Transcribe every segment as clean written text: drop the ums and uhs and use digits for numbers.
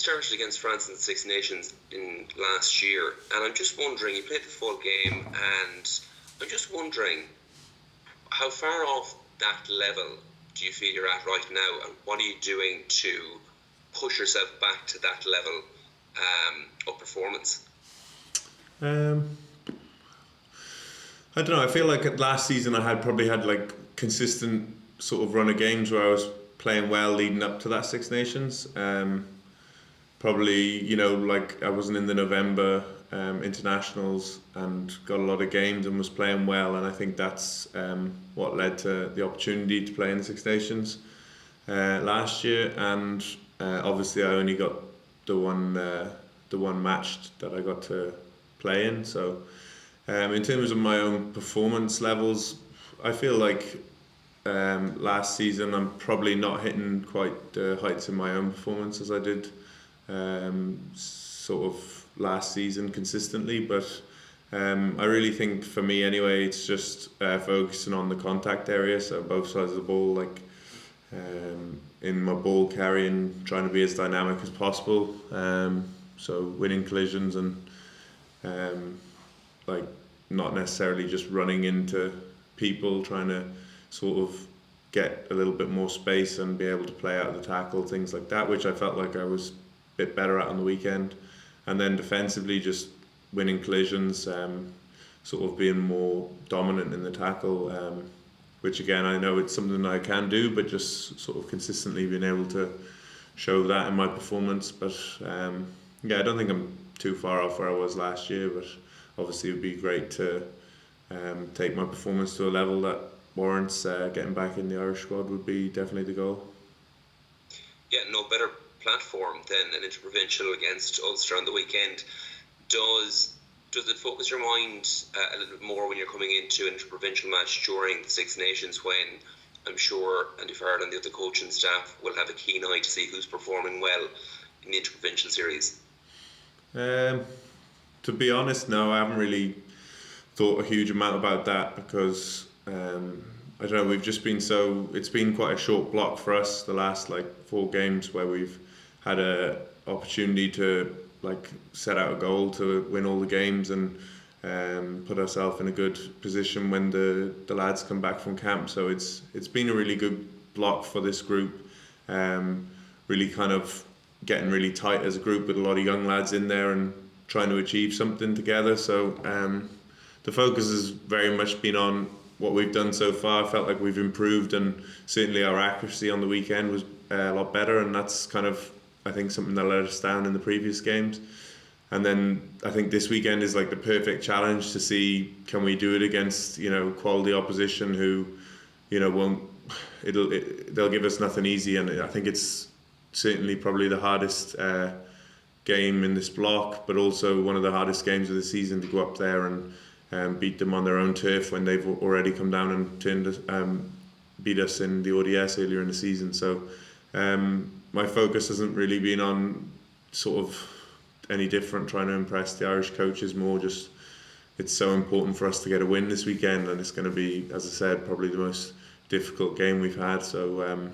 started against France in the Six Nations in last year, and I'm just wondering, you played the full game, and I'm just wondering, how far off that level do you feel you're at right now, and what are you doing to push yourself back to that level of performance? I don't know. I feel like last season I probably had like consistent sort of run of games where I was playing well leading up to that Six Nations. Probably, like I wasn't in the November internationals and got a lot of games and was playing well, and I think that's what led to the opportunity to play in the Six Nations last year. And obviously, I only got the one match that I got to play in. So, in terms of my own performance levels, I feel like last season I'm probably not hitting quite the heights of my own performance as I did sort of last season consistently, but I really think for me anyway, it's just focusing on the contact area, so both sides of the ball, like in my ball carrying, trying to be as dynamic as possible, so winning collisions and like not necessarily just running into people, trying to sort of get a little bit more space and be able to play out of the tackle, things like that, which I felt like I was a bit better at on the weekend. And then defensively, just winning collisions, sort of being more dominant in the tackle, which again, I know it's something I can do, but just sort of consistently being able to show that in my performance. But yeah, I don't think I'm too far off where I was last year, but obviously it would be great to take my performance to a level that warrants getting back in the Irish squad would be definitely the goal. Yeah, no better platform than an interprovincial against Ulster on the weekend. Does it focus your mind a little bit more when you're coming into an interprovincial match during the Six Nations, when I'm sure Andy Farrell and the other coaching staff will have a keen eye to see who's performing well in the interprovincial series? To be honest, no, I haven't really thought a huge amount about that because I don't know, we've just been it's been quite a short block for us the last 4 games where we've had a opportunity to set out a goal to win all the games and put ourselves in a good position when the lads come back from camp. So it's been a really good block for this group, really kind of getting really tight as a group with a lot of young lads in there and trying to achieve something together. So the focus has very much been on what we've done so far. I felt like we've improved, and certainly our accuracy on the weekend was a lot better, and that's kind of, I think, something that let us down in the previous games. And then I think this weekend is the perfect challenge to see, can we do it against quality opposition who they'll give us nothing easy. And I think it's certainly probably the hardest game in this block, but also one of the hardest games of the season to go up there and beat them on their own turf when they've already come down and beat us in the ODS earlier in the season. So my focus hasn't really been on sort of any different, trying to impress the Irish coaches, more just it's so important for us to get a win this weekend, and it's going to be, as I said, probably the most difficult game we've had. So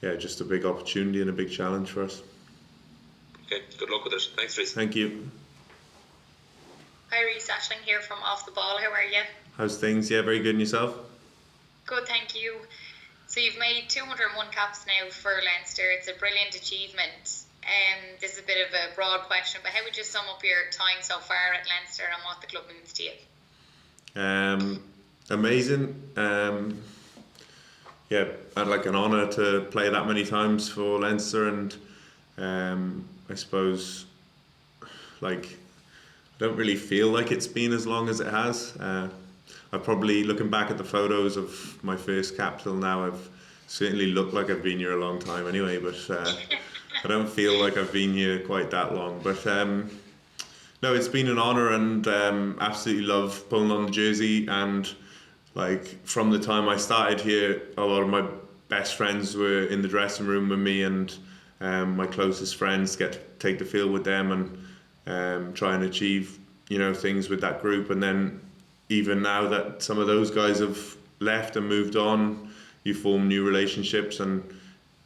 yeah, just a big opportunity and a big challenge for us. Okay, good luck with it. Thanks, Rhys. Thank you. Hi Rhys, Aisling here from Off the Ball. How are you? How's things? Yeah, very good. And yourself? Good, thank you. So you've made 201 caps now for Leinster. It's a brilliant achievement. This is a bit of a broad question, but how would you sum up your time so far at Leinster and what the club means to you? Amazing. Yeah, I'd like an honour to play that many times for Leinster, and I suppose I don't really feel like it's been as long as it has. I've probably, looking back at the photos of my first cap till now, I've certainly looked like I've been here a long time anyway, but I don't feel like I've been here quite that long. But no, it's been an honour, and absolutely love pulling on the jersey. And from the time I started here, a lot of my best friends were in the dressing room with me, and my closest friends get to take the field with them and try and achieve things with that group. And then even now that some of those guys have left and moved on, you form new relationships, and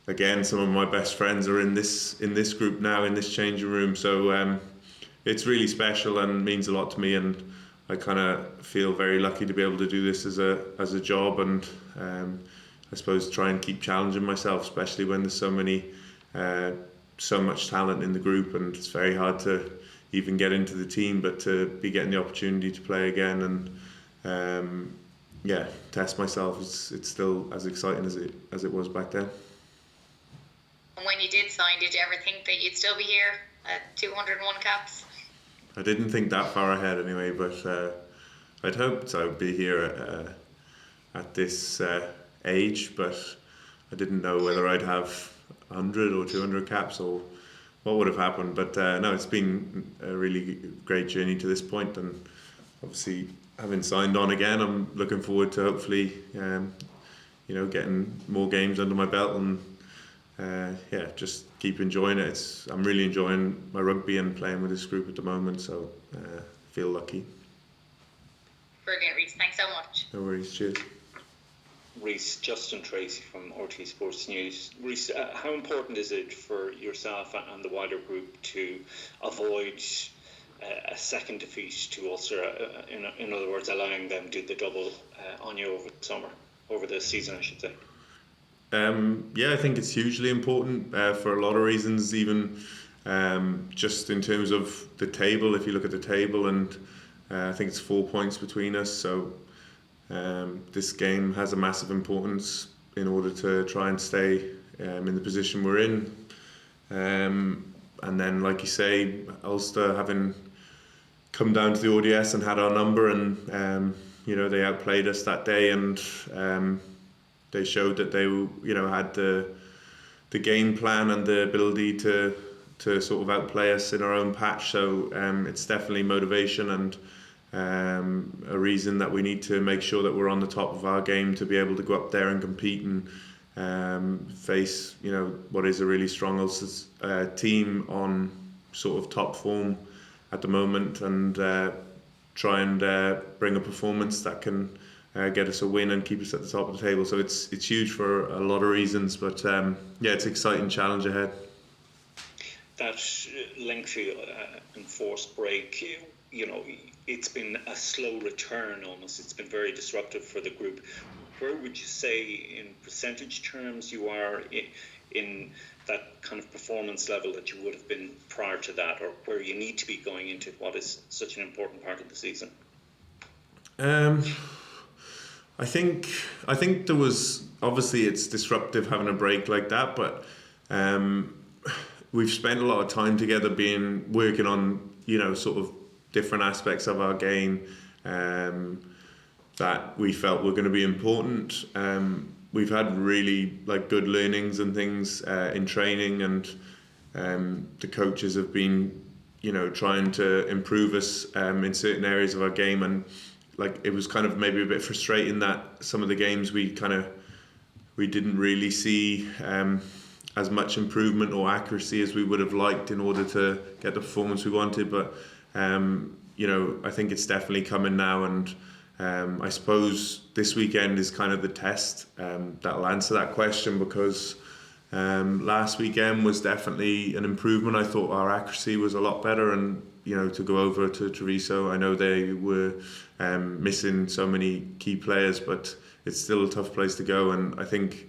again, some of my best friends are in this group now, in this changing room. So it's really special and means a lot to me, and I kind of feel very lucky to be able to do this as a job, and I suppose try and keep challenging myself, especially when there's so much talent in the group, and it's very hard to even get into the team, but to be getting the opportunity to play again and test myself, it's still as exciting as it was back then. And when you did sign, did you ever think that you'd still be here at 201 caps? I didn't think that far ahead anyway, but I'd hoped I would be here at this age, but I didn't know whether I'd have 100 or 200 caps or what would have happened. But no, it's been a really great journey to this point, and obviously having signed on again, I'm looking forward to hopefully getting more games under my belt, and just keep enjoying it. I'm really enjoying my rugby and playing with this group at the moment, so feel lucky. Brilliant, Rhys. Thanks so much. No worries. Cheers. Rhys, Justin Tracy from RT Sports News. Rhys, how important is it for yourself and the wider group to avoid a second defeat to Ulster? In other words, allowing them to do the double on you over the season, I should say. I think it's hugely important for a lot of reasons, even just in terms of the table. If you look at the table, and I think it's 4 points between us, so this game has a massive importance in order to try and stay in the position we're in. And then, like you say, Ulster having come down to the ODS and had our number, and they outplayed us that day, and they showed that they had the game plan and the ability to sort of outplay us in our own patch. So it's definitely motivation and a reason that we need to make sure that we're on the top of our game to be able to go up there and compete and face what is a really strong Ulster team on sort of top form at the moment, and try and bring a performance that can get us a win and keep us at the top of the table. So it's huge for a lot of reasons, but it's an exciting challenge ahead. That lengthy enforced break, it's been a slow return almost. It's been very disruptive for the group. Where would you say in percentage terms you are in that kind of performance level that you would have been prior to that, or where you need to be going into what is such an important part of the season? I think there was, obviously it's disruptive having a break like that, but we've spent a lot of time together working on sort of different aspects of our game that we felt were going to be important. We've had really good learnings and things in training, and the coaches have been trying to improve us in certain areas of our game, and it was kind of maybe a bit frustrating that some of the games we didn't really see as much improvement or accuracy as we would have liked in order to get the performance we wanted. But I think it's definitely coming now, and I suppose this weekend is kind of the test that'll answer that question, because last weekend was definitely an improvement. I thought our accuracy was a lot better, and to go over to Treviso, I know they were missing so many key players, but it's still a tough place to go, and I think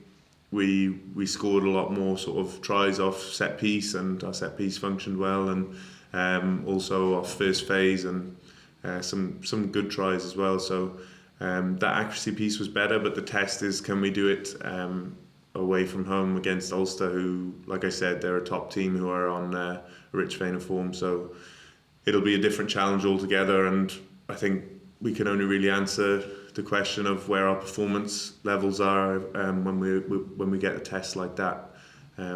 we scored a lot more sort of tries off set piece, and our set piece functioned well, and also off first phase, and some good tries as well. So that accuracy piece was better, but the test is, can we do it away from home against Ulster, who, like I said, they're a top team who are on a rich vein of form. So it'll be a different challenge altogether, and I think we can only really answer the question of where our performance levels are when we get a test like that,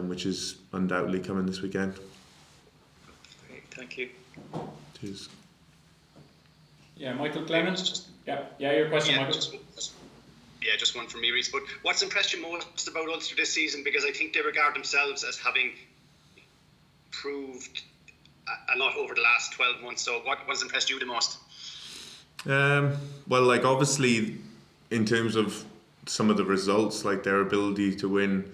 which is undoubtedly coming this weekend. Great, thank you. Cheers. Yeah, Michael Clemens. Yeah, your question, Michael. Just one from me, Rhys. But what's impressed you most about Ulster this season? Because I think they regard themselves as having proved a lot over the last 12 months. So what's impressed you the most? Well, obviously, in terms of some of the results, their ability to win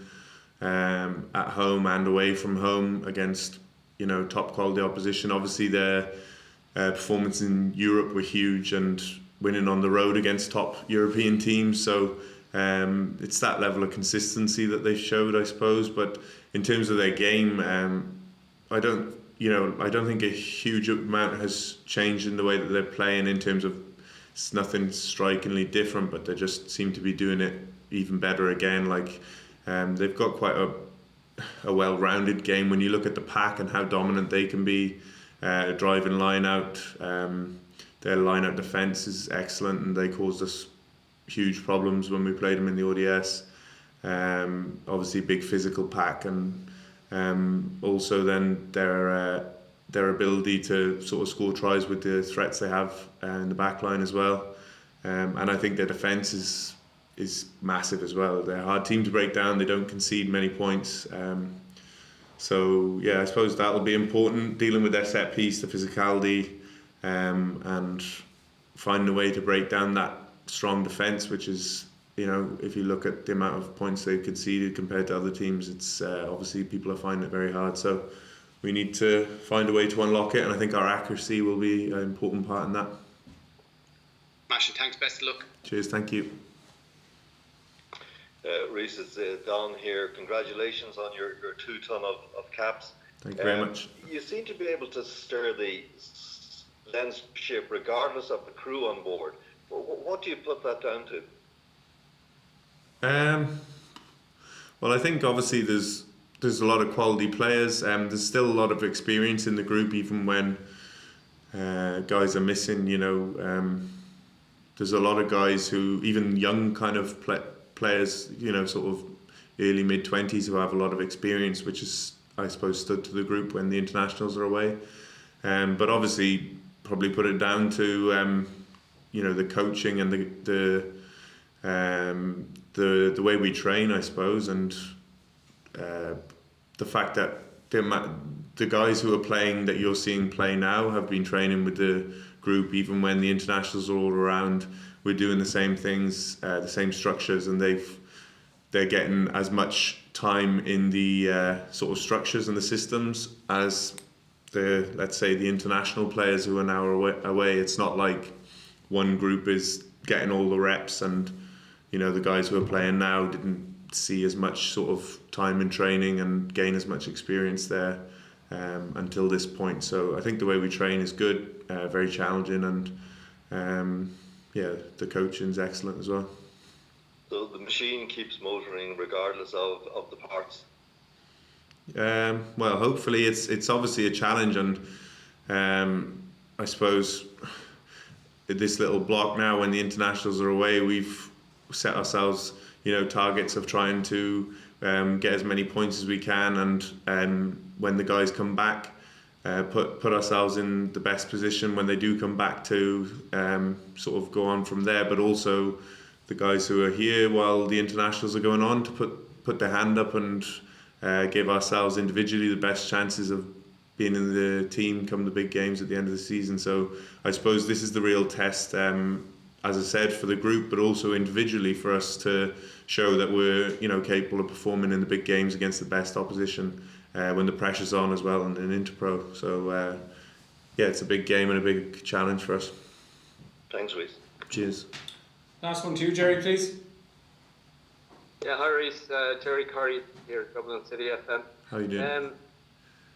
at home and away from home against top quality opposition. Obviously their performance in Europe were huge, and winning on the road against top European teams. So it's that level of consistency that they've showed, I suppose. But in terms of their game, I don't think a huge amount has changed in the way that they're playing. In terms of, it's nothing strikingly different, but they just seem to be doing it even better again. They've got quite a well-rounded game when you look at the pack and how dominant they can be. Driving line out, their line out defence is excellent, and they caused us huge problems when we played them in the ODS. Obviously big physical pack, and also then their ability to sort of score tries with the threats they have in the back line as well. And I think their defence is massive as well. They're a hard team to break down. They don't concede many points. So yeah, I suppose that'll be important, dealing with their set piece, the physicality, and finding a way to break down that strong defence, which is, if you look at the amount of points they've conceded compared to other teams, it's obviously people are finding it very hard. So we need to find a way to unlock it, and I think our accuracy will be an important part in that. Smashing, thanks, best of luck. Cheers, thank you. Rhys, it's Don here. Congratulations on your 2 ton of caps. Thank you very much. You seem to be able to stir the Leinster ship regardless of the crew on board. What do you put that down to? Well, I think obviously there's a lot of quality players. There's still a lot of experience in the group, even when guys are missing. There's a lot of guys who, even young kind of players, sort of early mid-20s, who have a lot of experience, which is, I suppose, stood to the group when the internationals are away. But obviously, probably put it down to the coaching and the way we train, I suppose, and the fact that the guys who are playing, that you're seeing play now, have been training with the group even when the internationals are all around. We're doing the same things, the same structures, and they're getting as much time in the sort of structures and the systems as let's say the international players who are now away. It's not like one group is getting all the reps, and the guys who are playing now didn't see as much sort of time in training and gain as much experience there until this point. So I think the way we train is good, very challenging, and the coaching's excellent as well. So the machine keeps motoring regardless of the parts? Well, hopefully it's obviously a challenge, and I suppose this little block now, when the internationals are away, we've set ourselves targets of trying to get as many points as we can, and when the guys come back, put ourselves in the best position when they do come back to sort of go on from there. But also the guys who are here while the internationals are going on, to put their hand up and give ourselves individually the best chances of being in the team come the big games at the end of the season. So I suppose this is the real test, as I said, for the group, but also individually for us to show that we're capable of performing in the big games against the best opposition when the pressure's on as well, and in Interpro. So it's a big game and a big challenge for us. Thanks, Rhys. Cheers. Last one to you, Jerry, please. Yeah, hi Rhys, Jerry Curry here, Dublin City FM. How are you doing?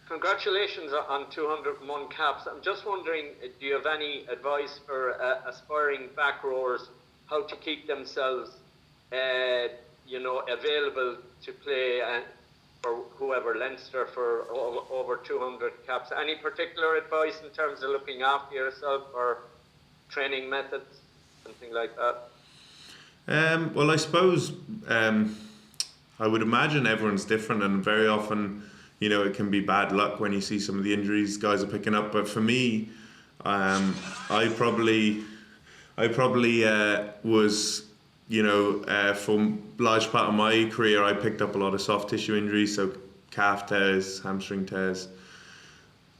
Congratulations on 201 caps. I'm just wondering, do you have any advice for aspiring back rowers, how to keep themselves, available to play for whoever, Leinster, for over 200 caps? Any particular advice in terms of looking after yourself, or training methods, something like that? Well, I suppose I would imagine everyone's different, and very often, it can be bad luck when you see some of the injuries guys are picking up. But for me, I probably was, for a large part of my career, I picked up a lot of soft tissue injuries, so calf tears, hamstring tears,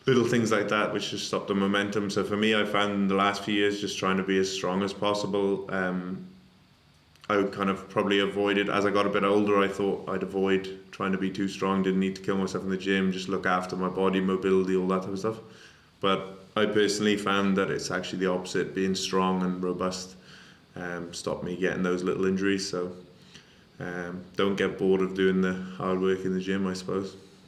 little things like that, which just stopped the momentum. So for me, I found in the last few years just trying to be as strong as possible. I would kind of probably avoid it. As I got a bit older, I thought I'd avoid trying to be too strong, didn't need to kill myself in the gym, just look after my body, mobility, all that type of stuff. But I personally found that it's actually the opposite. Being strong and robust stopped me getting those little injuries. So don't get bored of doing the hard work in the gym, I suppose.